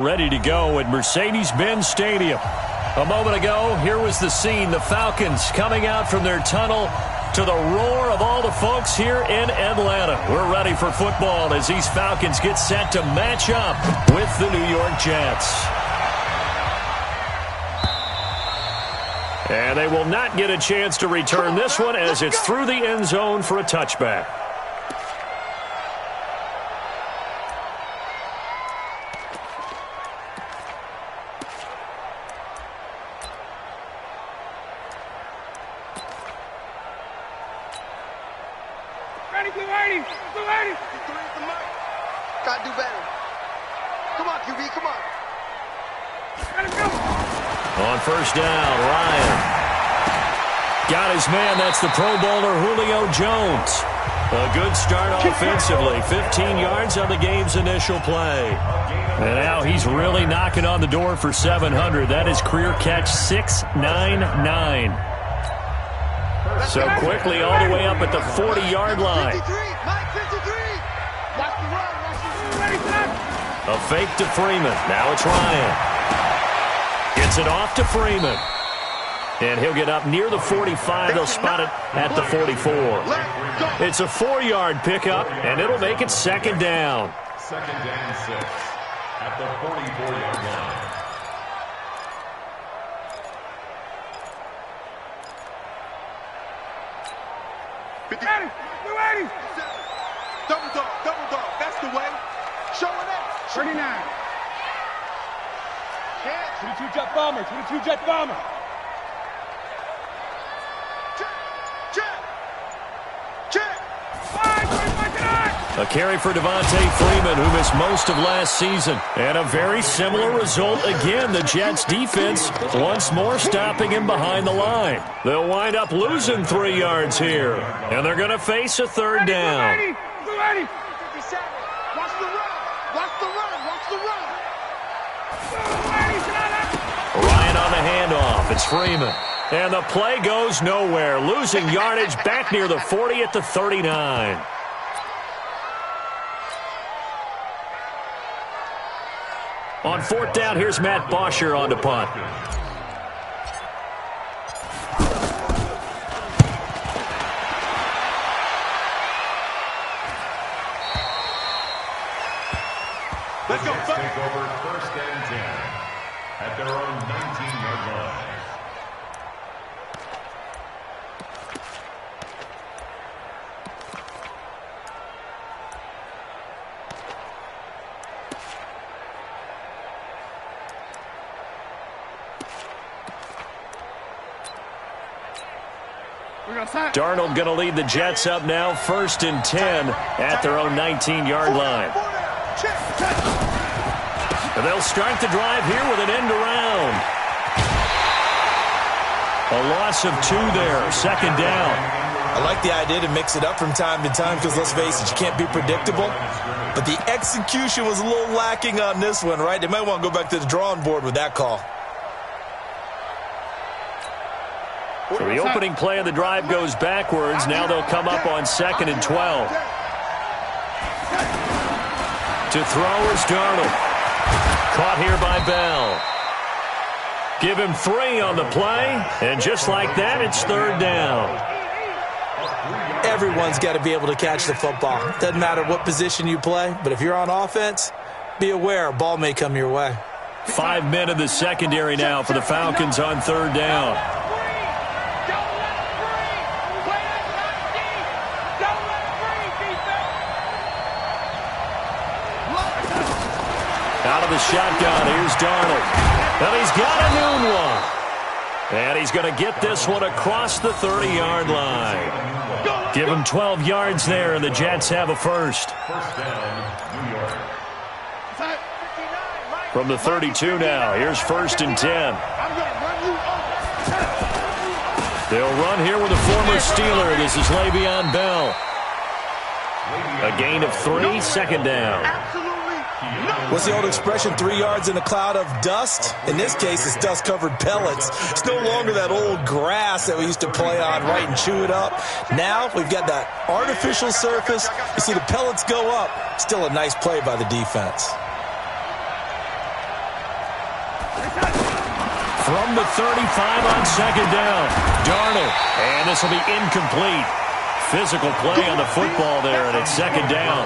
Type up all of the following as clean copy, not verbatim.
Ready to go at Mercedes-Benz Stadium. A moment ago, here was the scene. The Falcons coming out from their tunnel to the roar of all the folks here in Atlanta. We're ready for football as these Falcons get set to match up with the New York Jets. And they will not get a chance to return this one as it's through the end zone for a touchback. Gotta do better. Come on, QB, come on. On first down, Ryan. Got his man. That's the Pro Bowler Julio Jones. A good start offensively. 15 yards on the game's initial play. And now he's really knocking on the door for 700. That is career catch 699. So quickly all the way up at the 40-yard line. A fake to Freeman. Now it's Ryan. Gets it off to Freeman. And he'll get up near the 45. They'll spot it at the 44. It's a 4-yard pickup, and it'll make it second down. Second down 6 at the 44-yard line. Double dog. That's the way. Showing up. 39. 22 jet bomber. 22 jet bomber. A carry for Devontae Freeman, who missed most of last season. And a very similar result again. The Jets defense once more stopping him behind the line. They'll wind up losing 3 yards here. And they're going to face a third down. Watch the run. Ryan on the handoff. It's Freeman. And the play goes nowhere. Losing yardage back near the 40 at the 39. On fourth down, here's Matt Bosher on the punt. Let's go. Take over first and 10 at their own 19-yard line. Darnold going to lead the Jets up now, first and 10 at their own 19-yard line. And they'll start the drive here with an end around. A loss of 2 there, second down. I like the idea to mix it up from time to time because, let's face it, you can't be predictable. But the execution was a little lacking on this one, right? They might want to go back to the drawing board with that call. So the opening play of the drive goes backwards. Now they'll come up on second and 12. To throw is Darnold. Caught here by Bell. Give him 3 on the play. And just like that, it's third down. Everyone's got to be able to catch the football. Doesn't matter what position you play, but if you're on offense, be aware a ball may come your way. 5 men in the secondary now for the Falcons on third down. Out of the shotgun, here's Darnold. And he's got a noon one. And he's going to get this one across the 30-yard line. Give him 12 yards there, and the Jets have a first. First down, New York. From the 32 now, here's first and 10. They'll run here with a former Steeler. This is Le'Veon Bell. A gain of 3, second down. What's the old expression, 3 yards in a cloud of dust? In this case, it's dust-covered pellets. It's no longer that old grass that we used to play on, right, and chew it up. Now we've got that artificial surface. You see the pellets go up. Still a nice play by the defense. From the 35 on second down. Darnold. And this will be incomplete. Physical play on the football there, and it's second down.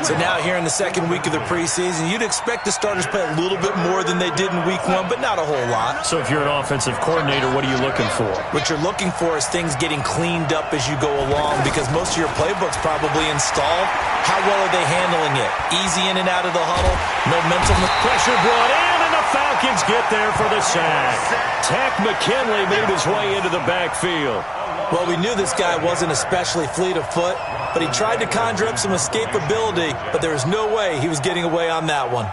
So now here in the second week of the preseason, you'd expect the starters play a little bit more than they did in week one, but not a whole lot. So if you're an offensive coordinator, what are you looking for? What you're looking for is things getting cleaned up as you go along, because most of your playbook's probably installed. How well are they handling it? Easy in and out of the huddle, no mental pressure brought in, and the Falcons get there for the sack. Tack McKinley made his way into the backfield. Well, we knew this guy wasn't especially fleet of foot, but he tried to conjure up some escapability, but there was no way he was getting away on that one.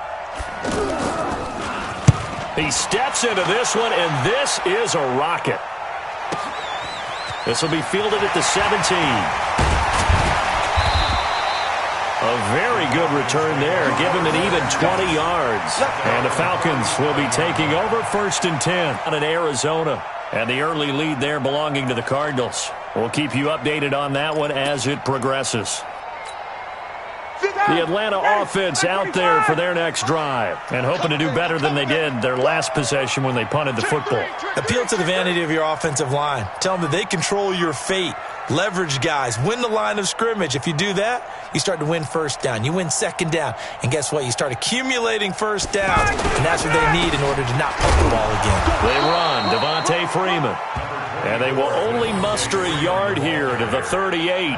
He steps into this one, and this is a rocket. This will be fielded at the 17. A very good return there. Give him an even 20 yards. And the Falcons will be taking over 1st and 10 out in Arizona. And the early lead there belonging to the Cardinals. We'll keep you updated on that one as it progresses. The Atlanta offense out there for their next drive and hoping to do better than they did their last possession when they punted the football. Appeal to the vanity of your offensive line. Tell them that they control your fate. Leverage guys. Win the line of scrimmage. If you do that, you start to win first down. You win second down. And guess what? You start accumulating first downs. And that's what they need in order to not pump the ball again. They run. Devontae Freeman. And they will only muster a yard here to the 38.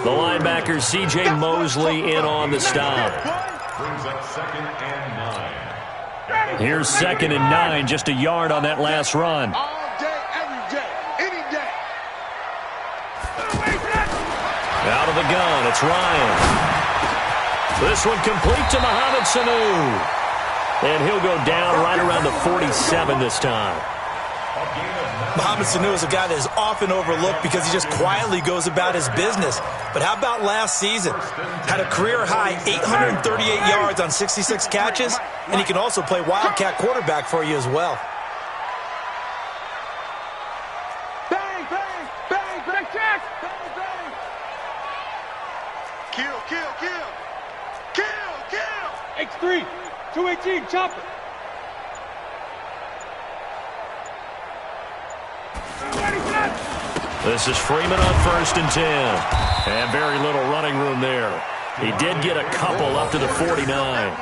The linebacker, C.J. Mosley, in on the stop. Brings up 2nd and 9. Here's 2nd and 9, just a yard on that last run. All day, every day, any day. Out of the gun, it's Ryan. This one complete to Mohamed Sanu. And he'll go down right around the 47 this time. Mohamed Sanu is a guy that is often overlooked because he just quietly goes about his business. But how about last season? Had a career-high 838 yards on 66 catches, and he can also play wildcat quarterback for you as well. Bang, bang, bang, bang, check. Bang, bang. Kill, kill, kill. Kill, kill. X3, 218, chopper. This is Freeman on 1st and 10. And very little running room there. He did get a couple up to the 49.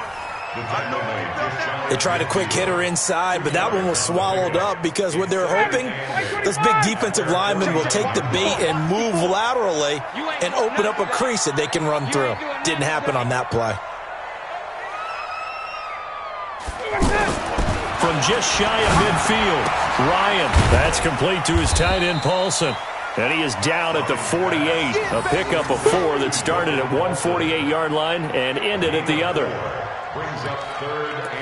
They tried a quick hitter inside, but that one was swallowed up because what they're hoping, this big defensive lineman will take the bait and move laterally and open up a crease that they can run through. Didn't happen on that play. From just shy of midfield, Ryan. That's complete to his tight end, Paulson. And he is down at the 48. A pickup of 4 that started at 148-yard line and ended at the other.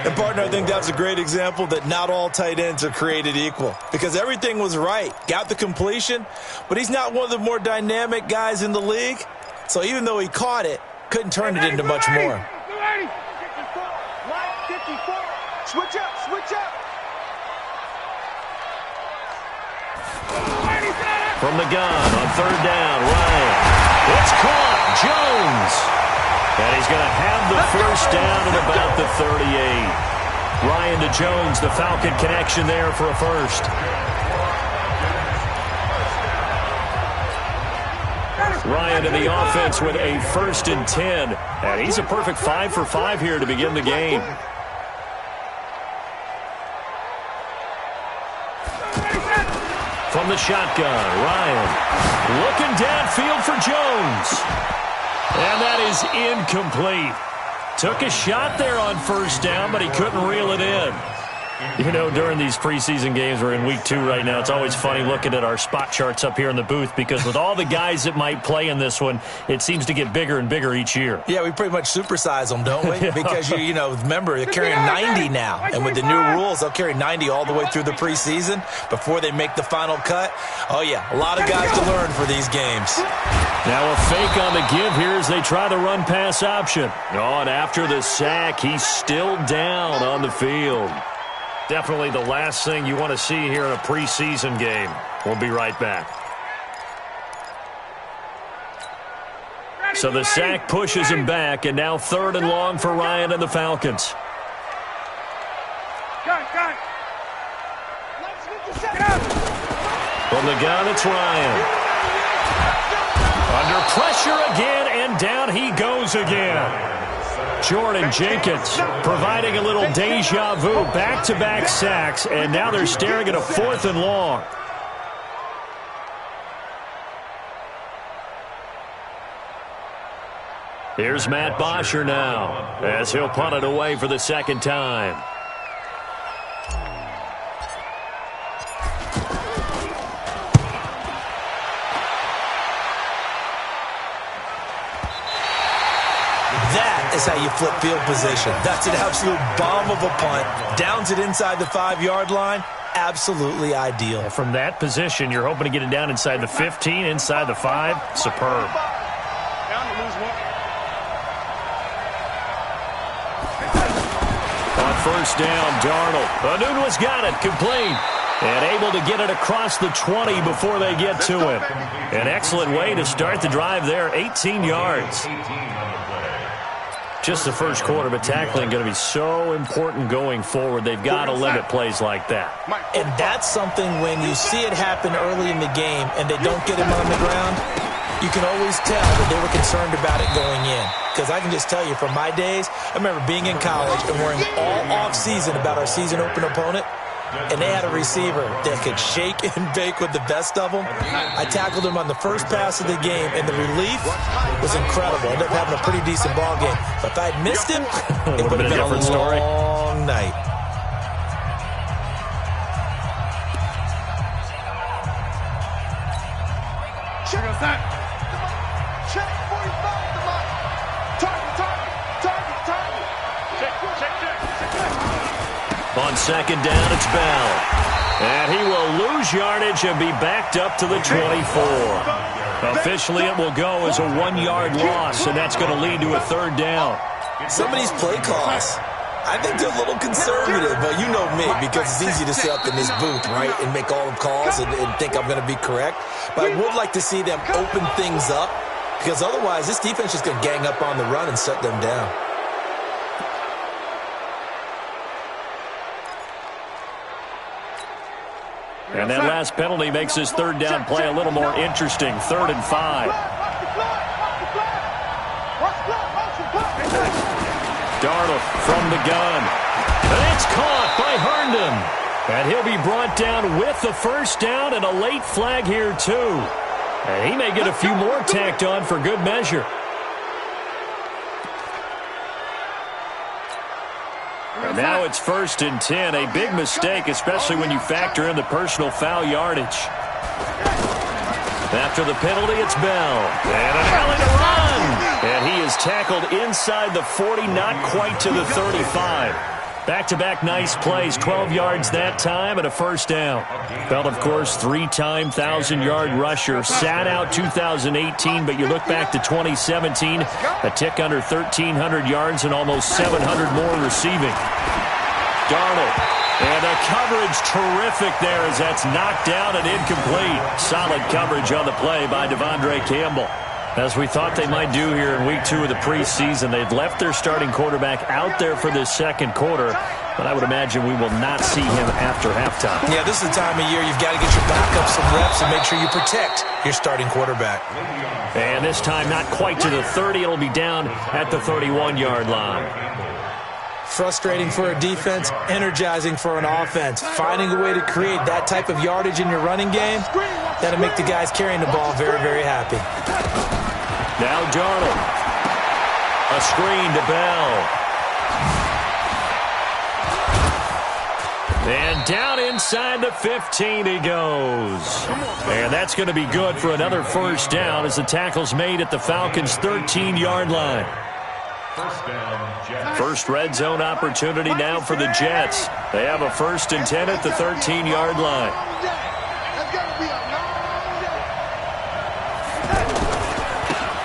And, partner, I think that's a great example that not all tight ends are created equal. Because everything was right. Got the completion, but he's not one of the more dynamic guys in the league. So even though he caught it, couldn't turn it into much more. Switch up, switch up. From the gun on 3rd down, Ryan. It's caught, Jones. And he's going to have the first down at about the 38. Ryan to Jones, the Falcon connection there for a first. Ryan to the offense with a 1st and 10. And he's a perfect 5 for 5 here to begin the game. From the shotgun, Ryan looking downfield for Jones. And that is incomplete. Took a shot there on 1st down, but he couldn't reel it in. You know, during these preseason games, we're in week 2 right now, it's always funny looking at our spot charts up here in the booth because with all the guys that might play in this one, it seems to get bigger and bigger each year. Yeah, we pretty much supersize them, don't we? Yeah. Because, you know, remember, they're carrying 90 now. And with the new rules, they'll carry 90 all the way through the preseason before they make the final cut. Oh, yeah, a lot of guys to learn for these games. Now a fake on the give here as they try the run-pass option. Oh, and after the sack, he's still down on the field. Definitely the last thing you want to see here in a preseason game. We'll be right back. So the sack pushes him back, and now 3rd and long for Ryan and the Falcons. Gun. From the gun, it's Ryan. Under pressure again, and down he goes again. Jordan Jenkins providing a little deja vu, back-to-back sacks, and now they're staring at a 4th and long. Here's Matt Bosher now, as he'll punt it away for the second time. That is how you flip field position. That's an absolute bomb of a punt. Downs it inside the 5-yard line. Absolutely ideal. From that position, you're hoping to get it down inside the 15, inside the 5. Superb. On first down, Darnold. Anunua's got it, complete. And able to get it across the 20 before they get to him. An excellent way to start the drive there, 18 yards. Just the first quarter, but tackling going to be so important going forward. They've got to limit plays like that. And that's something when you see it happen early in the game and they don't get him on the ground, you can always tell that they were concerned about it going in. Because I can just tell you from my days, I remember being in college and worrying all off-season about our season open opponent. And they had a receiver that could shake and bake with the best of them. I tackled him on the first pass of the game, and the relief was incredible. Ended up having a pretty decent ball game. But if I had missed him, it would have been a different story. Long night. Check us out. Check 45. On second down, it's Bell. And he will lose yardage and be backed up to the 24. Officially, it will go as a 1-yard loss, and that's going to lead to a 3rd down. Some of these play calls, I think they're a little conservative, but you know me, because it's easy to sit up in this booth, right, and make all the calls and think I'm going to be correct. But I would like to see them open things up, because otherwise this defense is going to gang up on the run and shut them down. And that last penalty makes his 3rd down play a little more interesting. 3rd and 5. Darnold from the gun. And it's caught by Herndon. And he'll be brought down with the first down and a late flag here, too. And he may get a few more tacked on for good measure. And now it's 1st and 10. A big mistake, especially when you factor in the personal foul yardage. After the penalty, it's Bell. And an alley to run. And he is tackled inside the 40, not quite to the 35. Back-to-back nice plays, 12 yards that time and a first down. Bell, of course, 3-time 1,000-yard rusher. Sat out 2018, but you look back to 2017, a tick under 1,300 yards and almost 700 more receiving. Darnold, and the coverage terrific there as that's knocked down and incomplete. Solid coverage on the play by Devondre Campbell. As we thought they might do here in week 2 of the preseason, they'd left their starting quarterback out there for this second quarter, but I would imagine we will not see him after halftime. Yeah, this is the time of year you've got to get your backup some reps and make sure you protect your starting quarterback. And this time not quite to the 30. It'll be down at the 31-yard line. Frustrating for a defense, energizing for an offense. Finding a way to create that type of yardage in your running game, that'll make the guys carrying the ball very, very happy. Now Darnold. A screen to Bell. And down inside the 15 he goes. And that's going to be good for another first down as the tackle's made at the Falcons' 13-yard line. First red zone opportunity now for the Jets. They have a 1st and 10 at the 13-yard line.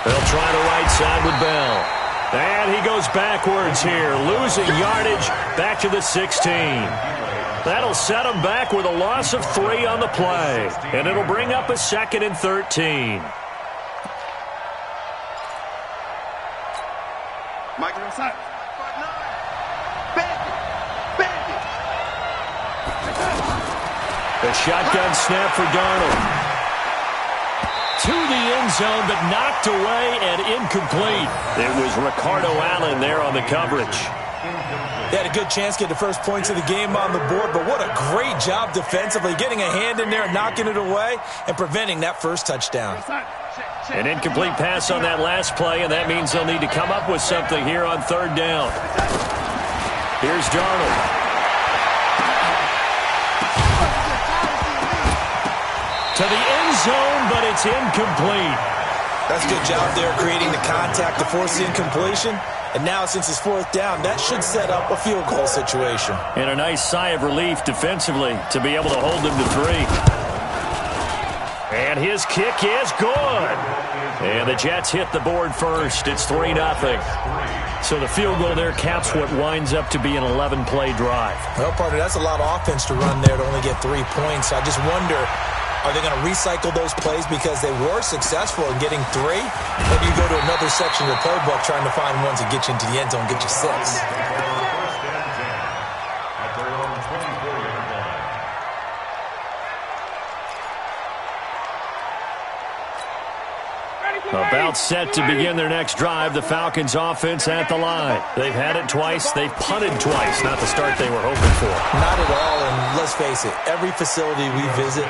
They'll try the right side with Bell. And he goes backwards here, losing yardage back to the 16. That'll set him back with a loss of 3 on the play. And it'll bring up a 2nd and 13. Mike, inside. The shotgun snap for Darnold. To the end zone, but knocked away and incomplete. It was Ricardo Allen there on the coverage. They had a good chance to get the first points of the game on the board, but what a great job defensively, getting a hand in there and knocking it away and preventing that first touchdown. An incomplete pass on that last play, and that means they'll need to come up with something here on third down. Here's Darnold. To the end zone, but it's incomplete. That's a good job there creating the contact to force the incompletion. And now, since it's fourth down, that should set up a field goal situation. And a nice sigh of relief defensively to be able to hold them to 3. And his kick is good. And the Jets hit the board first. It's 3-0. So the field goal there caps what winds up to be an 11-play drive. Well, partner, that's a lot of offense to run there to only get 3 points. I just wonder, are they going to recycle those plays because they were successful in getting 3? Or do you go to another section of the playbook trying to find ones that get you into the end zone, get you 6? About set to begin their next drive, the Falcons offense at the line. They've had it twice. They've punted twice. Not the start they were hoping for. Not at all, and let's face it, every facility we visit,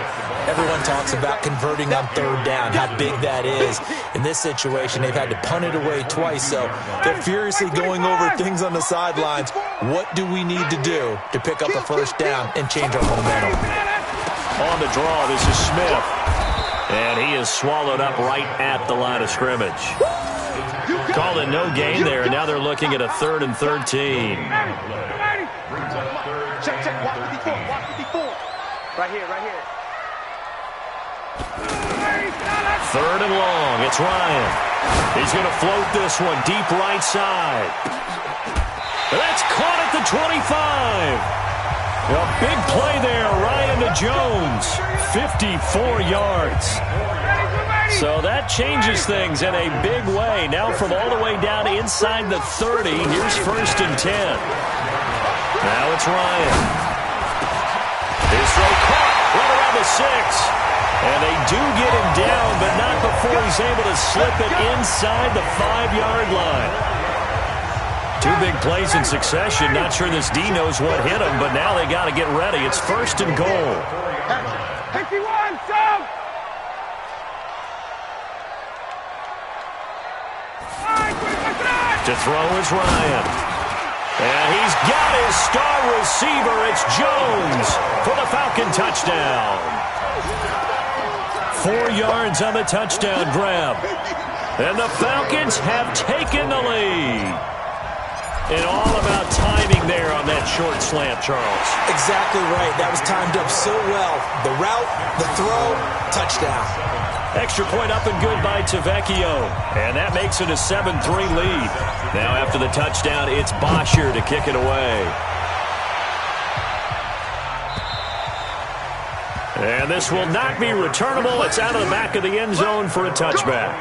everyone talks about converting on third down, how big that is. In this situation, they've had to punt it away twice, so they're furiously going over things on the sidelines. What do we need to do to pick up a first down and change our momentum? On the draw, this is Smith. And he is swallowed up right at the line of scrimmage. Called a no gain there, and now they're looking at a 3rd and 13. Check. Walk 54. Right here. 3rd and long. It's Ryan. He's going to float this one deep right side. That's caught at the 25. A big play there, Ryan to Jones, 54 yards. So that changes things in a big way. Now from all the way down inside the 30, here's 1st and 10. Now it's Ryan. His throw caught right around the 6. And they do get him down, but not before he's able to slip it inside the 5-yard line. 2 big plays in succession. Not sure this D knows what hit him, but now they got to get ready. It's 1st and goal. 51, Sam! To throw is Ryan. And he's got his star receiver. It's Jones for the Falcon touchdown. 4 yards on the touchdown grab. And the Falcons have taken the lead. And all about timing there on that short slant, Charles. Exactly right. That was timed up so well. The route, the throw, touchdown. Extra point up and good by Tavecchio. And that makes it a 7-3 lead. Now after the touchdown, it's Bosher to kick it away. And this will not be returnable. It's out of the back of the end zone for a touchback.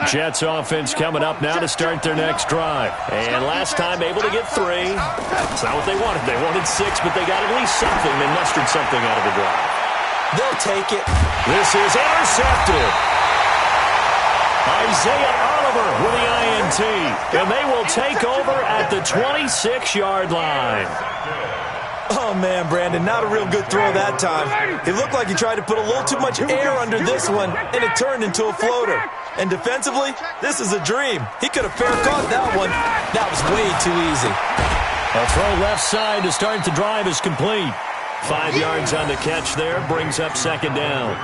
Jets offense coming up now to start their next drive. And last time able to get 3. That's not what they wanted. They wanted 6, but they got at least something. They mustered something out of the drive. They'll take it. This is intercepted. Isaiah Oliver with the INT. And they will take over at the 26-yard line. Oh, man, Brandon, not a real good throw that time. It looked like he tried to put a little too much air under this one, and it turned into a floater. And defensively, this is a dream. He could have fair caught that one. That was way too easy. A throw left side to start the drive is complete. 5 yards on the catch there, brings up 2nd down.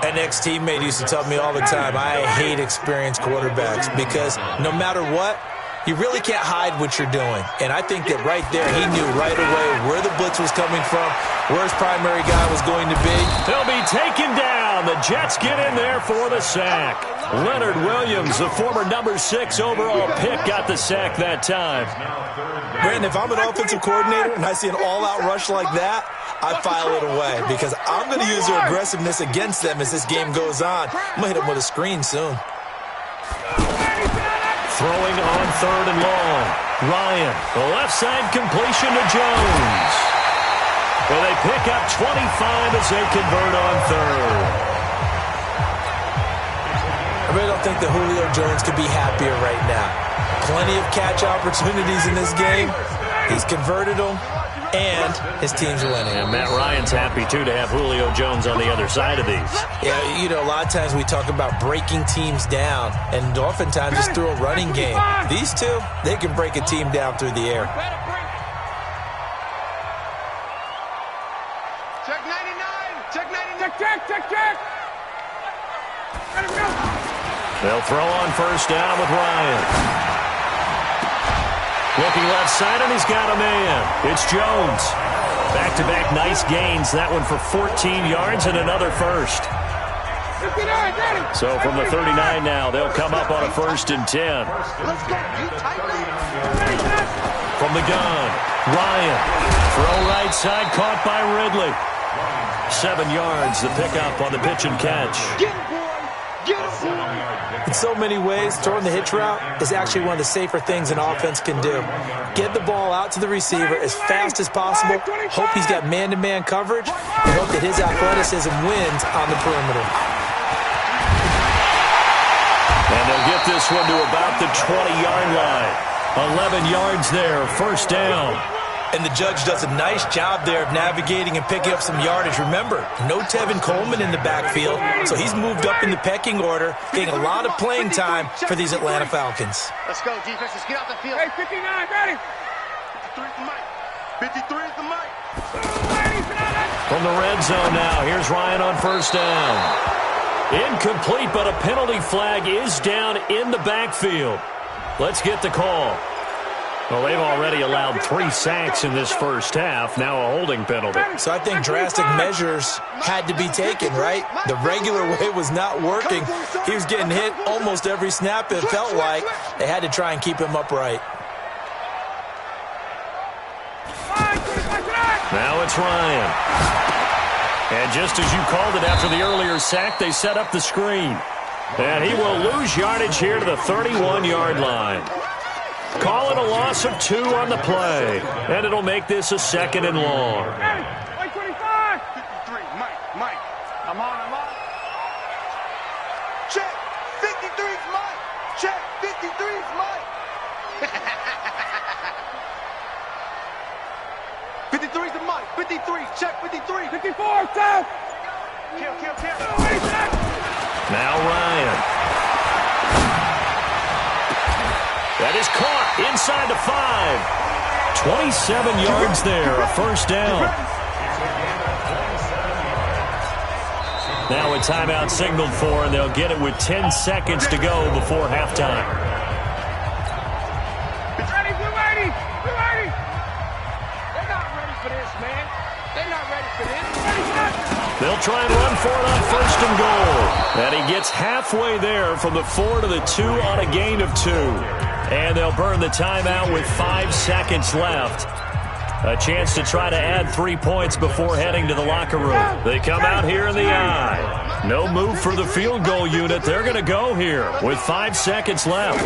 An ex-teammate used to tell me all the time, I hate experienced quarterbacks because no matter what, you really can't hide what you're doing. And I think that right there, he knew right away where the blitz was coming from, where his primary guy was going to be. They'll be taken down. The Jets get in there for the sack. Leonard Williams, the former number 6 overall pick, got the sack that time. Brandon, if I'm an offensive coordinator and I see an all-out rush like that, I file it away because I'm going to use their aggressiveness against them as this game goes on. I'm going to hit them with a screen soon. Throwing on 3rd and long. Ryan, the left side completion to Jones. Well, they pick up 25 as they convert on 3rd. I really don't think that Julio Jones could be happier right now. Plenty of catch opportunities in this game. He's converted them, and his team's winning. And Matt Ryan's happy, too, to have Julio Jones on the other side of these. Yeah, you know, a lot of times we talk about breaking teams down, and oftentimes it's through a running game. These two, they can break a team down through the air. Check 99. Check 99. Check. Let him go. They'll throw on 1st down with Ryan. Looking left side, and he's got a man. It's Jones. Back-to-back nice gains. That one for 14 yards and another first. So from the 39 now, they'll come up on a 1st and 10. From the gun, Ryan. Throw right side, caught by Ridley. 7 yards, the pickup on the pitch and catch. In so many ways, throwing the hitch route is actually one of the safer things an offense can do. Get the ball out to the receiver as fast as possible. Hope he's got man-to-man coverage, and hope that his athleticism wins on the perimeter. And they'll get this one to about the 20-yard line. 11 yards there, 1st down. And the judge does a nice job there of navigating and picking up some yardage. Remember, no Tevin Coleman in the backfield, so he's moved up in the pecking order, getting a lot of playing time for these Atlanta Falcons. Let's go, defense. Let's get off the field. Hey, 59, ready. 53 is the mic. From the red zone now, here's Ryan on 1st down. Incomplete, but a penalty flag is down in the backfield. Let's get the call. Well, they've already allowed 3 sacks in this 1st half, now a holding penalty. So I think drastic measures had to be taken, right? The regular way was not working. He was getting hit almost every snap, it felt like. They had to try and keep him upright. Now it's Ryan. And just as you called it after the earlier sack, they set up the screen. And he will lose yardage here to the 31-yard line. Call it a loss of 2 on the play. And it'll make this a 2nd and long. Mike 25. 53, Mike. I'm on. Check. 53's Mike. Check. 53's Mike. 53's the Mike. 53. Check 53. 54, south. Kill. Now Ryan. That is caught inside the 5. 27 yards there, a 1st down. Now a timeout signaled for, and they'll get it with 10 seconds to go before halftime. Ready, blue 80. They're not ready for this, man. They're not ready for this. They'll try and run for it on 1st and goal. And he gets halfway there from the 4 to the 2 on a gain of 2. And they'll burn the timeout with 5 seconds left. A chance to try to add 3 points before heading to the locker room. They come out here in the eye. No move for the field goal unit. They're going to go here with 5 seconds left.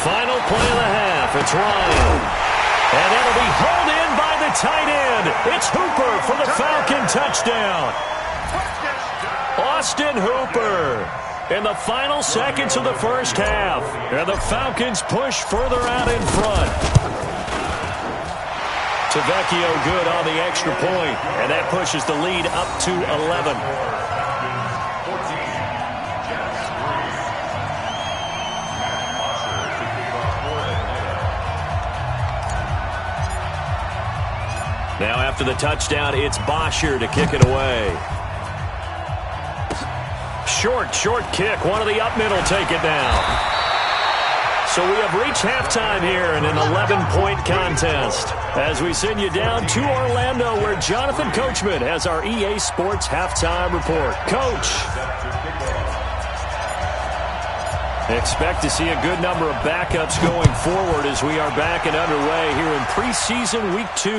Final play of the half. It's Ryan. And that'll be hauled in by the tight end. It's Hooper for the Falcon touchdown. Austin Hooper. In the final seconds of the 1st half. And the Falcons push further out in front. Tavecchio good on the extra point. And that pushes the lead up to 11. Now after the touchdown, it's Bosher to kick it away. Short kick. One of the up mid will take it down. So we have reached halftime here in an 11-point contest. As we send you down to Orlando, where Jonathan Coachman has our EA Sports halftime report. Coach. Expect to see a good number of backups going forward as we are back and underway here in preseason week 2.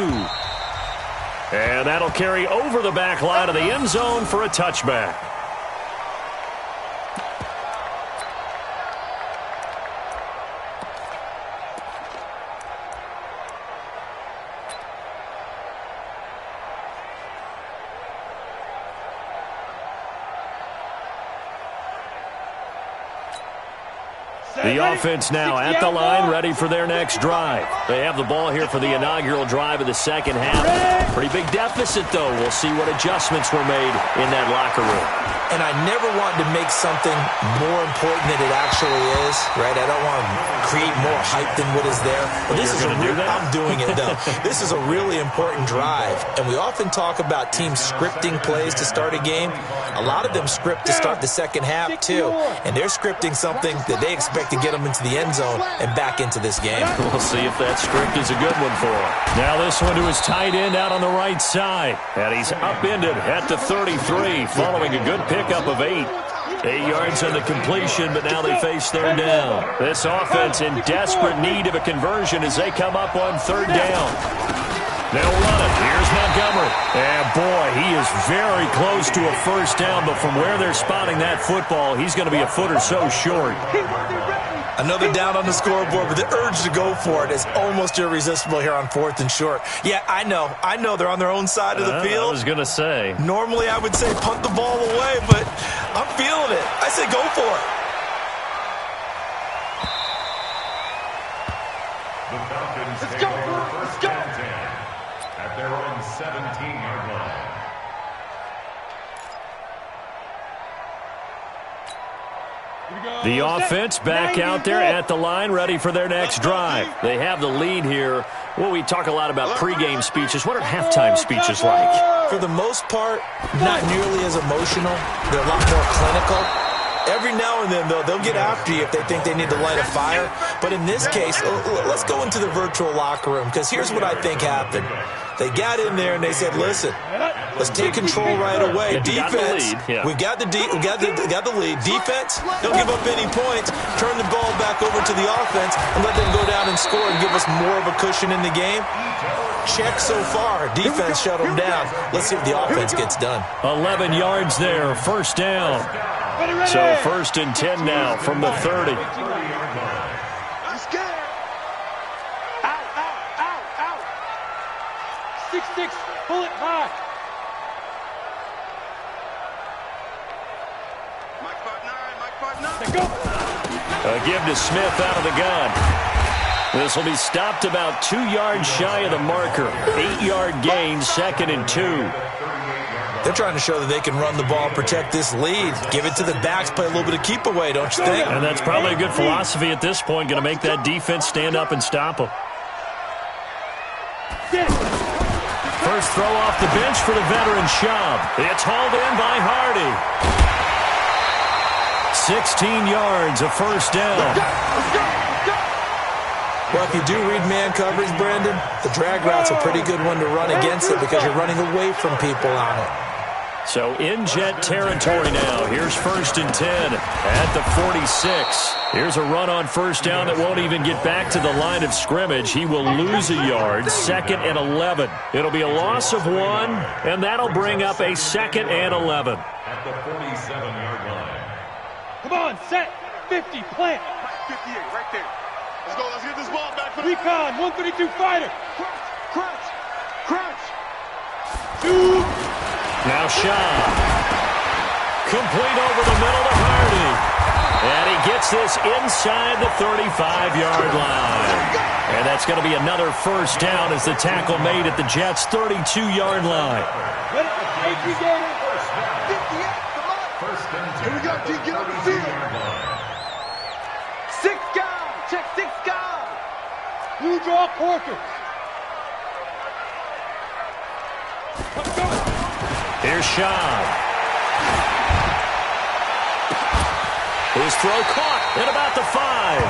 And that'll carry over the back line of the end zone for a touchback. The offense now at the line, ready for their next drive. They have the ball here for the inaugural drive of the second half. Pretty big deficit, though. We'll see what adjustments were made in that locker room. And I never want to make something more important than it actually is, right? I don't want to create more hype than what is there. But this is I'm doing it, though. This is a really important drive. And we often talk about teams scripting plays to start a game. A lot of them script to start the second half, too. And they're scripting something that they expect to get them into the end zone and back into this game. We'll see if that script is a good one for him. Now this one to his tight end out on the right side. And he's upended at the 33 following a good pickup of 8. 8 yards on the completion, but now they face third down. This offense in desperate need of a conversion as they come up on third down. They'll run it. Here's Montgomery. And, boy, he is very close to a first down, but from where they're spotting that football, he's going to be a foot or so short. Another down on the scoreboard, but the urge to go for it is almost irresistible here on 4th and short. Yeah, I know they're on their own side of the field. I was going to say. Normally I would say punt the ball away, but I'm feeling it. I say go for it. The Falcons take over first and 10 at their own 17-yard line. The offense back out there at the line, ready for their next drive. They have the lead here. Well, we talk a lot about pregame speeches. What are halftime speeches like? For the most part, not nearly as emotional. They're a lot more clinical. Every now and then, though, they'll get after you if they think they need to light a fire. But in this case, let's go into the virtual locker room, because here's what I think happened. They got in there and they said, listen, let's take control right away. Defense, we got the lead. Defense, don't give up any points. Turn the ball back over to the offense and let them go down and score and give us more of a cushion in the game. Check so far. Defense shut them down. Let's see if the offense gets done. 11 yards there, first down. So first and 10 now from the 30. I'm scared. Out. 6-6, pull it high. Mike 5-9. Let's go. A give to Smith out of the gun. This will be stopped about 2 yards shy of the marker. 8-yard gain, 2nd and 2. They're trying to show that they can run the ball, protect this lead, give it to the backs, play a little bit of keep away, don't you think? And that's probably a good philosophy at this point, going to make that defense stand up and stop them. First throw off the bench for the veteran Schaub. It's hauled in by Hardy. 16 yards, a first down. Well, if you do read man coverage, Brandon, the drag route's a pretty good one to run against it because you're running away from people on it. So in jet territory now. Here's first and 10 at the 46. Here's a run on first down that won't even get back to the line of scrimmage. He will lose a yard, 2nd and 11. It'll be a loss of 1, and that'll bring up a 2nd and 11. At the 47-yard line. Come on, set, 50, plant. 58, right there. Let's get this ball back. Recon, 132 fighter. Crunch. Two. Now Schaub. Complete over the middle to Hardy. And he gets this inside the 35-yard line. And that's going to be another first down as the tackle made at the Jets' 32-yard line. Here we go, D. Get on the field. 6 guys. Check 6 guys. Blue draw Porter. Here's Schaub. His throw caught at about the 5.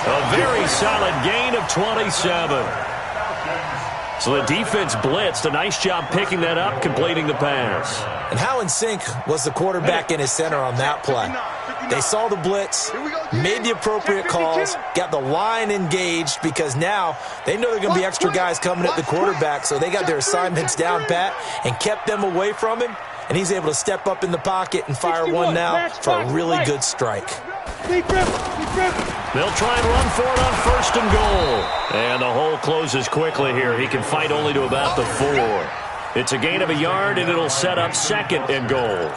A very solid gain of 27. So the defense blitzed. A nice job picking that up, completing the pass. And how in sync was the quarterback in his center on that play? They saw the blitz, made the appropriate calls, got the line engaged because now they know they're going to be extra guys coming at the quarterback, so they got their assignments down pat and kept them away from him, and he's able to step up in the pocket and fire one now for a really good strike. They'll try and run for it on first and goal. And the hole closes quickly here. He can fight only to about the 4. It's a gain of a yard, and it'll set up 2nd and goal.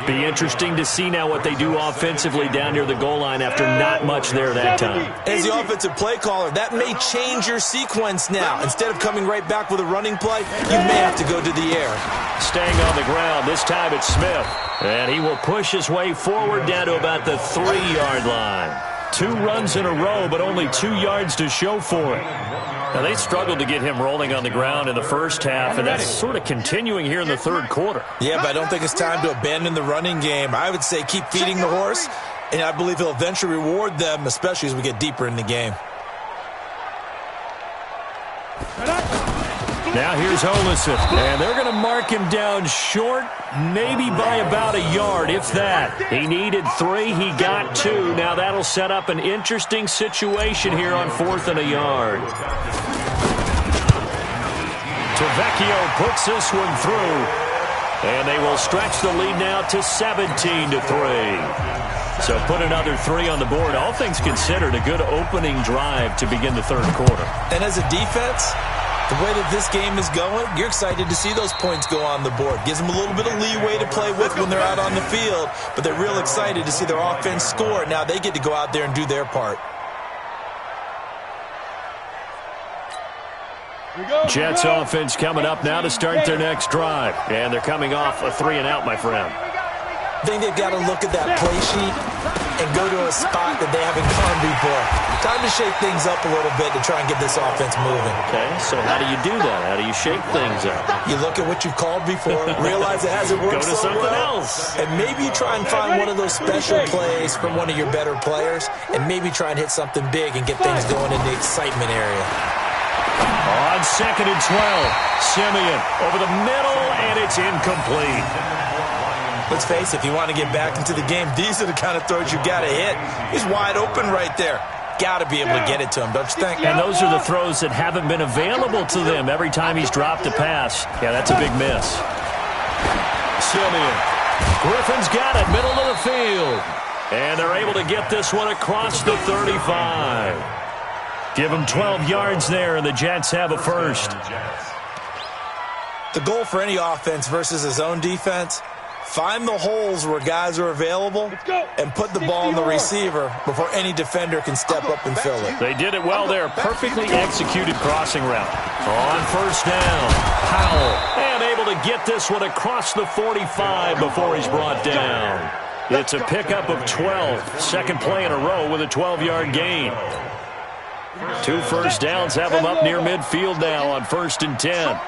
Be interesting to see now what they do offensively down near the goal line after not much there that time. As the offensive play caller, that may change your sequence now. Instead of coming right back with a running play, you may have to go to the air. Staying on the ground, this time it's Smith. And he will push his way forward down to about the 3-yard line. 2 runs in a row, but only 2 yards to show for it. Now, they struggled to get him rolling on the ground in the first half, and that's sort of continuing here in the third quarter. Yeah, but I don't think it's time to abandon the running game. I would say keep feeding the horse, and I believe he'll eventually reward them, especially as we get deeper in the game. Now here's Olison, and they're going to mark him down short, maybe by about a yard, if that. He needed 3, he got 2. Now that'll set up an interesting situation here on 4th and a yard. Tavecchio puts this one through, and they will stretch the lead now to 17-3. So put another 3 on the board. All things considered, a good opening drive to begin the third quarter. And as a defense, the way that this game is going, you're excited to see those points go on the board. Gives them a little bit of leeway to play with when they're out on the field, but they're real excited to see their offense score. Now they get to go out there and do their part. Jets offense coming up now to start their next drive. And they're coming off a 3-and-out, my friend. I think they've got to look at that play sheet and go to a spot that they haven't gone before. Time to shake things up a little bit to try and get this offense moving. Okay, so how do you do that? How do you shake things up? You look at what you've called before, realize it hasn't worked so well. Go to something else. And maybe you try and find one of those special plays from one of your better players, and maybe try and hit something big and get things going in the excitement area. On 2nd and 12, Simeon over the middle, and it's incomplete. Let's face it, if you want to get back into the game, these are the kind of throws you got to hit. He's wide open right there. Got to be able to get it to him, don't you think? And those are the throws that haven't been available to them every time he's dropped a pass. Yeah, that's a big miss. Simeon. Griffin's got it, middle of the field. And they're able to get this one across the 35. Give him 12 yards there, and the Jets have a first. The goal for any offense versus his own defense, find the holes where guys are available and put the ball in the receiver before any defender can step up and fill it. They did it well there. Perfectly executed crossing route. On 1st down, Powell. And able to get this one across the 45 before he's brought down. It's a pickup of 12. Second play in a row with a 12-yard gain. 2 first downs have him up near midfield now on 1st and 10.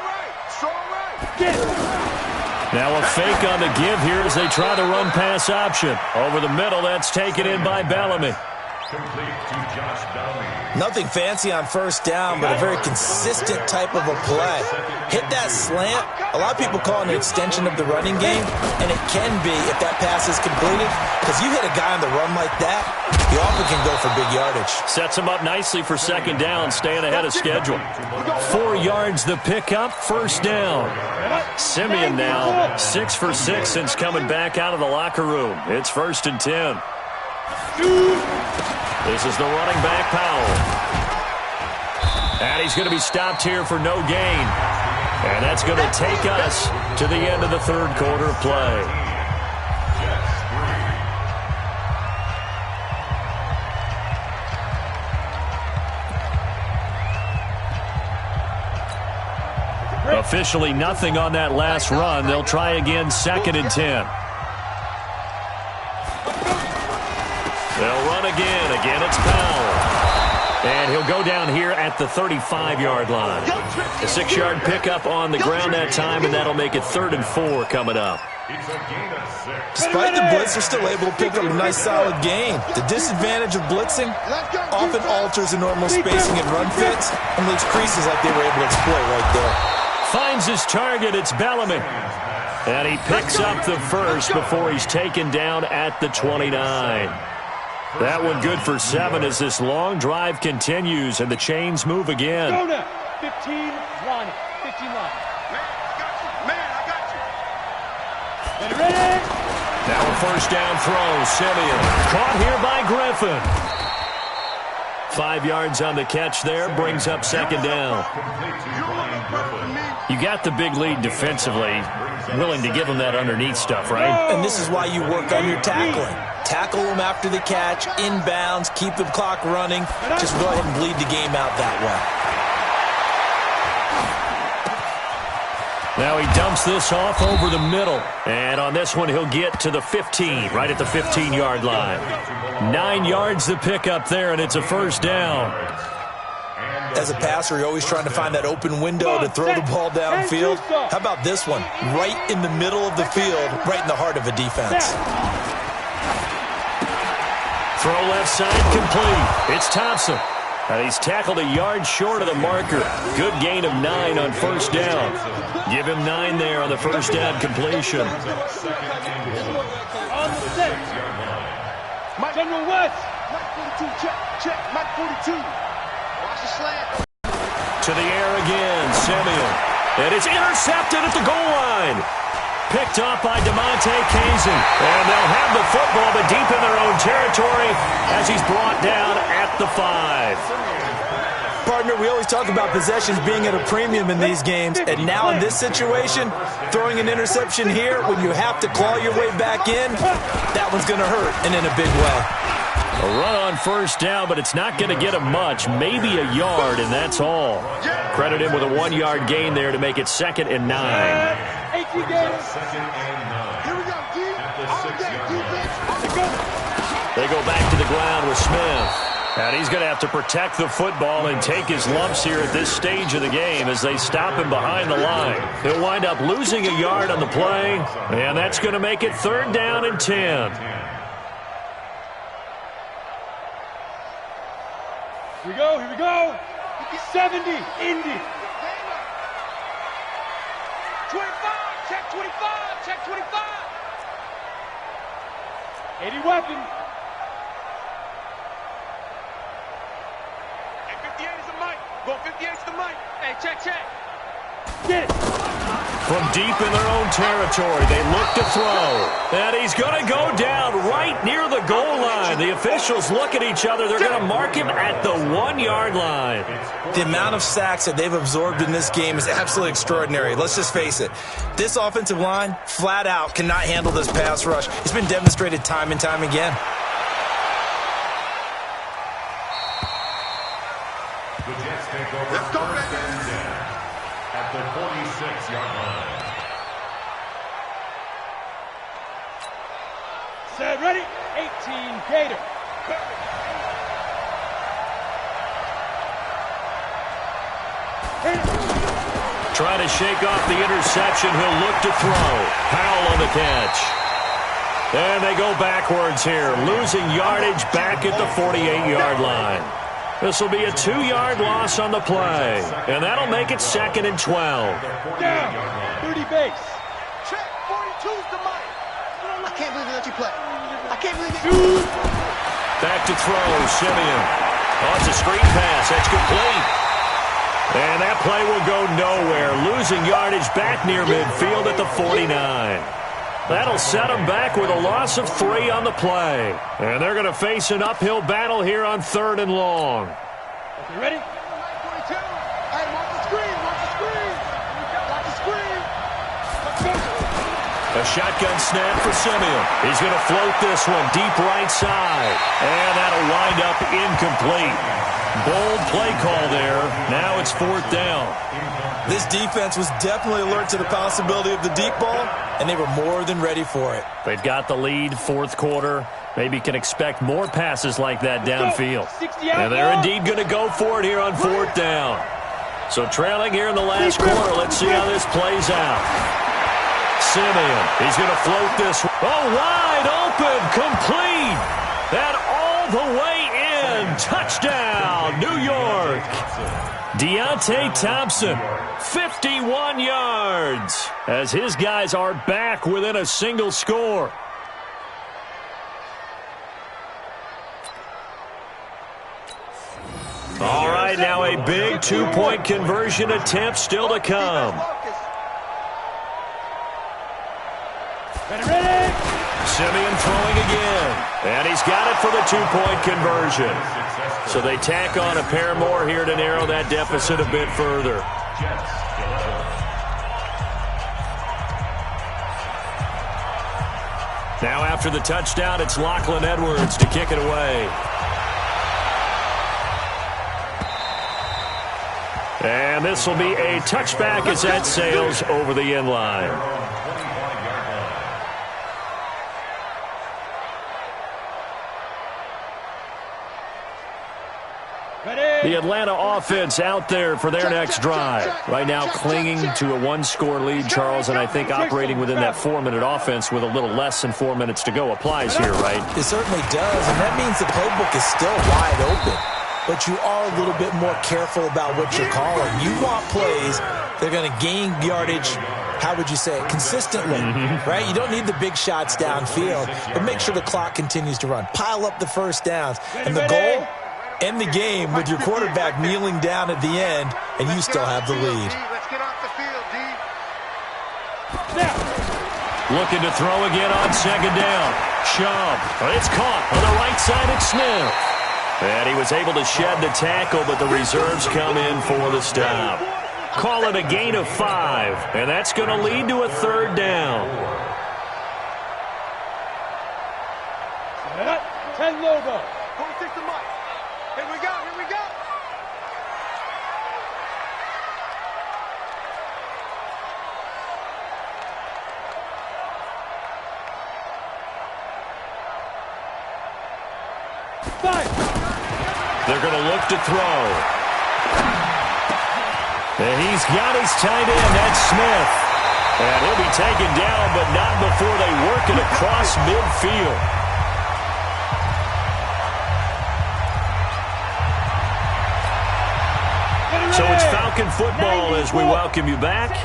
Now a fake on the give here as they try the run pass option. Over the middle, that's taken in by Bellamy. Nothing fancy on 1st down, but a very consistent type of a play. Hit that slant. A lot of people call it an extension of the running game, and it can be if that pass is completed, because you hit a guy on the run like that, you often can go for big yardage. Sets him up nicely for 2nd down, staying ahead of schedule. 4 yards the pickup, 1st down. Simeon now 6 for 6 since coming back out of the locker room. It's 1st and 10. This is the running back, Powell. And he's going to be stopped here for no gain. And that's going to take us to the end of the third quarter play. Officially nothing on that last run. They'll try again 2nd and 10. They'll run again. Again, it's Powell. And he'll go down here at the 35-yard line. A 6-yard pickup on the ground that time, and that'll make it 3rd and 4 coming up. Despite the blitz, they're still able to pick up a nice, solid gain. The disadvantage of blitzing often alters the normal spacing and run fits, and leaves creases like they were able to exploit right there. Finds his target. It's Bellamy. And he picks up the first before he's taken down at the 29. That one good for 7 as this long drive continues and the chains move again. Go now. 15 line. 15 line. Man, I got you. Ready? Now a 1st down throw. Simeon caught here by Griffin. 5 yards on the catch there, brings up second down. You got the big lead defensively, willing to give them that underneath stuff, right? And this is why you work on your tackling. Tackle them after the catch, inbounds, keep the clock running. Just go ahead and bleed the game out that way. Now he dumps this off over the middle. And on this one, he'll get to the 15, right at the 15-yard line. 9 yards to pick up there, and it's a first down. As a passer, you're always trying to find that open window to throw the ball downfield. How about this one? Right in the middle of the field, right in the heart of a defense. Throw left side complete. It's Thompson. And he's tackled a yard short of the marker. Good gain of 9 on first down. Give him 9 there on the first down completion. On the set. General West. Mike 42, check. Mike 42. Watch the slant. To the air again, Simeon. And it's intercepted at the goal line. Picked off by DeMonte Kazin. And they'll have the football, but deep in their own territory as he's brought down at the 5. Partner, we always talk about possessions being at a premium in these games, and now in this situation, throwing an interception here when you have to claw your way back in, that one's going to hurt, and in a big way. A run on first down, but it's not going to get him much, maybe a yard, and that's all. Credit him with a 1-yard gain there to make it 2nd and 9. Here we go, D. All day, defense. They go back to the ground with Smith. And he's going to have to protect the football and take his lumps here at this stage of the game as they stop him behind the line. He'll wind up losing a yard on the play, and that's going to make it 3rd down and 10. Here we go. 70, Indy. 25, check 25. 80 weapons. Hey, 58 is the mic. Go 58 is the mic. Hey, check. Get it. From deep in their own territory, they look to throw. And he's going to go down right near the goal line. The officials look at each other. They're going to mark him at the 1-yard line. The amount of sacks that they've absorbed in this game is absolutely extraordinary. Let's just face it. This offensive line, flat out, cannot handle this pass rush. It's been demonstrated time and time again. The Jets take over Let's go, first and 10 at the 46-yard line. Set, ready. 18, Gator. Trying to shake off the interception. He'll look to throw. Powell on the catch. And they go backwards here, losing yardage back at the 48-yard line. This will be a 2-yard loss on the play, and that'll make it 2nd and 12. Down. 30 base. Check 42's the mic. I can't believe they let you play. I can't believe they... Back to throw, Simeon. Oh, it's a screen pass. That's complete. And that play will go nowhere, losing yardage back near midfield at the 49. That'll set them back with a loss of 3 on the play. And they're going to face an uphill battle here on 3rd and long. Okay, ready? 42. Hey, watch the screen. Watch the screen. A shotgun snap for Simeon. He's going to float this one deep right side. And that'll wind up incomplete. Bold play call there. Now it's 4th down. This defense was definitely alert to the possibility of the deep ball, and they were more than ready for it. They've got the lead, 4th quarter. Maybe can expect more passes like that downfield. And they're indeed going to go for it here on 4th down. So trailing here in the last quarter. Let's see how this plays out. Simeon, he's going to float this. Oh, wide open, complete. And all the way in. Touchdown, New York. Deontay Thompson, 51 yards, as his guys are back within a single score. All right, now a big 2-point conversion attempt still to come. Ready. Simeon throwing again, and he's got it for the 2-point conversion. So they tack on a pair more here to narrow that deficit a bit further. Now after the touchdown, it's Lachlan Edwards to kick it away. And this will be a touchback as that sails over the end line. The Atlanta offense out there for their next drive. Right now clinging to a one-score lead, Charles, and I think operating within that 4-minute offense with a little less than 4 minutes to go applies here, right? It certainly does, and that means the playbook is still wide open. But you are a little bit more careful about what you're calling. You want plays they're going to gain yardage, how would you say it, consistently, right? You don't need the big shots downfield, but make sure the clock continues to run. Pile up the first downs. And the goal, end the game with your quarterback kneeling down at the end, and you still have the lead. Let's get off the field, D. Looking to throw again on second down. Chubb. It's caught on the right side at Smith. And he was able to shed the tackle, but the reserves come in for the stop. Call it a gain of 5, and that's going to lead to a third down. 10 Lobo. 46 to Mike. Here we go, here we go. They're going to look to throw. And he's got his tight end, that's Smith. And he'll be taken down, but not before they work it across midfield. So it's Falcon football as we welcome you back.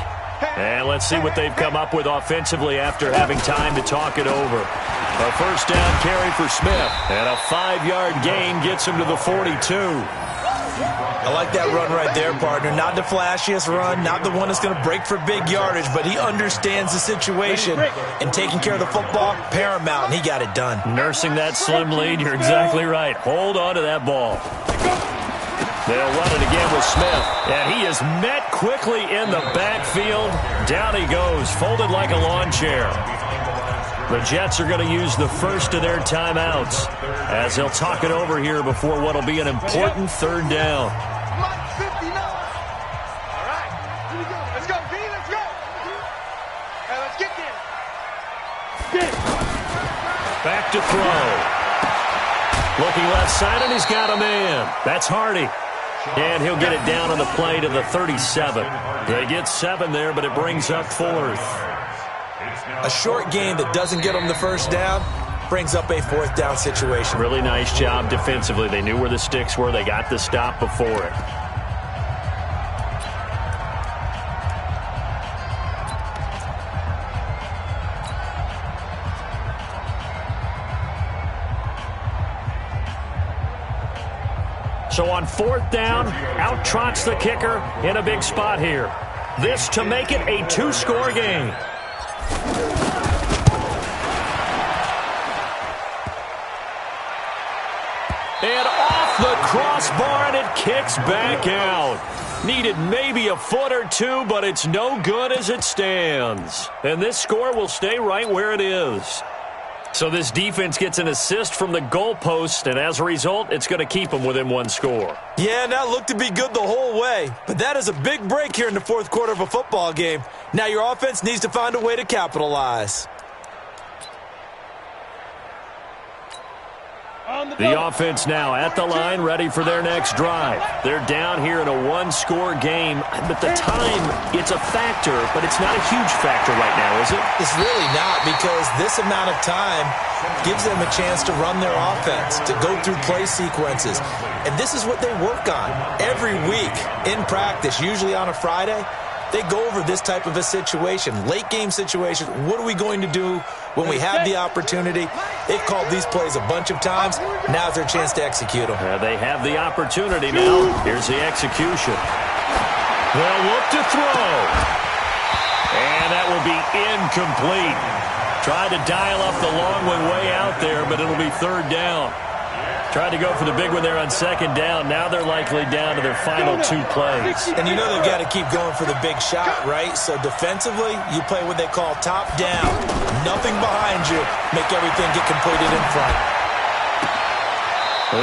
And let's see what they've come up with offensively after having time to talk it over. A first down carry for Smith, and a 5-yard gain gets him to the 42. I like that run right there, partner. Not the flashiest run, not the one that's going to break for big yardage, but he understands the situation, and taking care of the football, paramount, and he got it done. Nursing that slim lead, you're exactly right. Hold on to that ball. They'll run it again with Smith, and he is met quickly in the backfield. Down he goes, folded like a lawn chair. The Jets are going to use the first of their timeouts as they'll talk it over here before what will be an important third down. Mike 59. All right, here we go. Let's go, D, let's go. Hey, let's get there. Back to throw. Looking left side, and he's got a man. That's Hardy. And he'll get it down on the play to the 37. They get 7 there, but it brings up 4th. A short game that doesn't get them the first down brings up a 4th down situation. Really nice job defensively. They knew where the sticks were. They got the stop before it. So on 4th down, out trots the kicker in a big spot here. This to make it a 2-score game. And off the crossbar, and it kicks back out. Needed maybe a foot or two, but it's no good as it stands. And this score will stay right where it is. So this defense gets an assist from the goalpost, and as a result, it's going to keep them within 1 score. Yeah, that looked to be good the whole way. But that is a big break here in the 4th quarter of a football game. Now your offense needs to find a way to capitalize. The offense now at the line, ready for their next drive. They're down here in a 1-score game, but the time, it's a factor, but it's not a huge factor right now, is it? It's really not, because this amount of time gives them a chance to run their offense, to go through play sequences. And this is what they work on every week in practice, usually on a Friday. They go over this type of a situation, late game situation. What are we going to do when we have the opportunity? They've called these plays a bunch of times. Now's their chance to execute them. They have the opportunity now. Here's the execution. They'll look to throw. And that will be incomplete. Tried to dial up the long one way out there, but it'll be 3rd down. Tried to go for the big one there on second down. Now they're likely down to their final 2 plays. And you know they've got to keep going for the big shot, right? So defensively, you play what they call top down. Nothing behind you. Make everything get completed in front.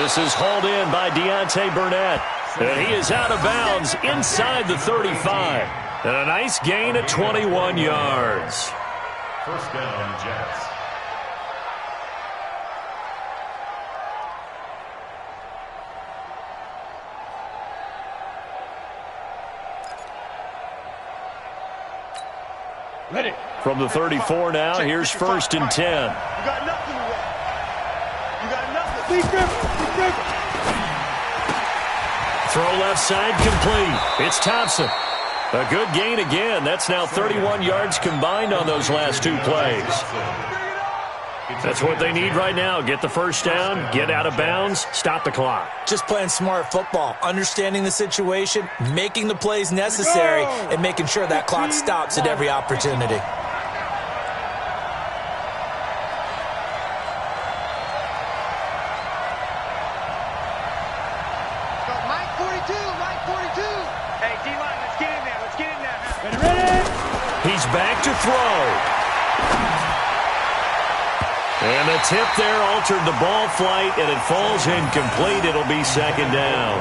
This is hauled in by Deontay Burnett. And he is out of bounds inside the 35. And a nice gain at 21 yards. First down, Jets. Ready. From the 34 now, here's first and 10. You got nothing to work. You got nothing. Be careful. Be careful. Throw left side complete. It's Thompson. A good gain again. That's now 31 yards combined on those last 2 plays. That's what they need right now. Get the first down, get out of bounds, stop the clock. Just playing smart football, understanding the situation, making the plays necessary, and making sure that clock stops at every opportunity. Mike 42, Mike 42. Hey, D-line, let's get in there. Let's get in there. Ready, ready. He's back to throw. And the tip there altered the ball flight, and it falls incomplete. It'll be second down.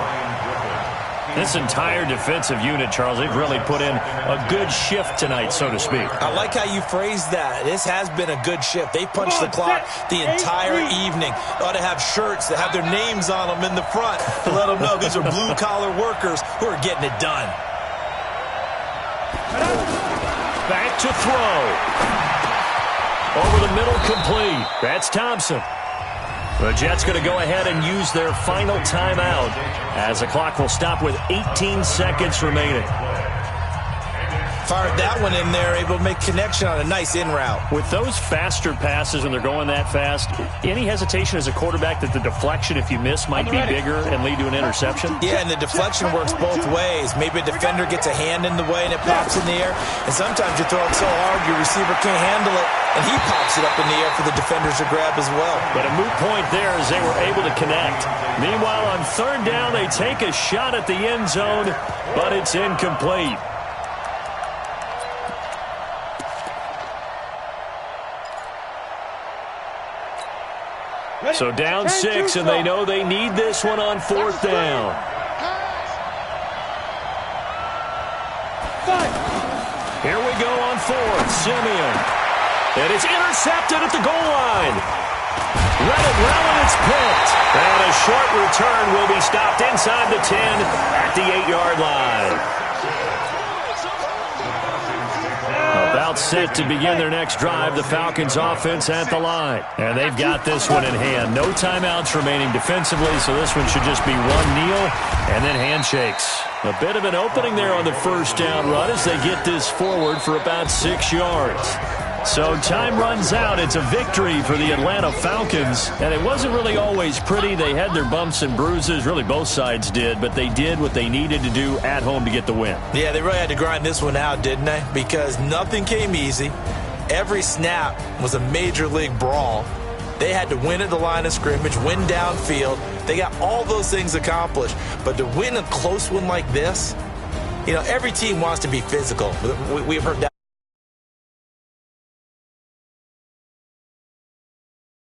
This entire defensive unit, Charles, they've really put in a good shift tonight, so to speak. I like how you phrased that. This has been a good shift. They punched the clock the entire evening. They ought to have shirts that have their names on them in the front to let them know these are blue-collar workers who are getting it done. Back to throw. Over the middle, complete. That's Thompson. The Jets going to go ahead and use their final timeout as the clock will stop with 18 seconds remaining. Fired that one in there, able to make connection on a nice in route. With those faster passes when they're going that fast, any hesitation as a quarterback that the deflection, if you miss, might be bigger and lead to an interception? Yeah, and the deflection works both ways. Maybe a defender gets a hand in the way and it pops in the air. And sometimes you throw it so hard your receiver can't handle it, and he pops it up in the air for the defenders to grab as well. But a moot point there as they were able to connect. Meanwhile, on third down, they take a shot at the end zone, but it's incomplete. So down 6, and they know they need this one on fourth down. Here we go on fourth. Simeon. And it's intercepted at the goal line. Read it well, and it's picked. And a short return will be stopped inside the 10 at the 8-yard line. About set to begin their next drive, the Falcons offense at the line. And they've got this one in hand. No timeouts remaining defensively, so this one should just be one kneel and then handshakes. A bit of an opening there on the first down run as they get this forward for about 6 yards. So time runs out. It's a victory for the Atlanta Falcons. And it wasn't really always pretty. They had their bumps and bruises. Really, both sides did. But they did what they needed to do at home to get the win. Yeah, they really had to grind this one out, didn't they? Because nothing came easy. Every snap was a major league brawl. They had to win at the line of scrimmage, win downfield. They got all those things accomplished. But to win a close one like this, you know, every team wants to be physical. We've heard that.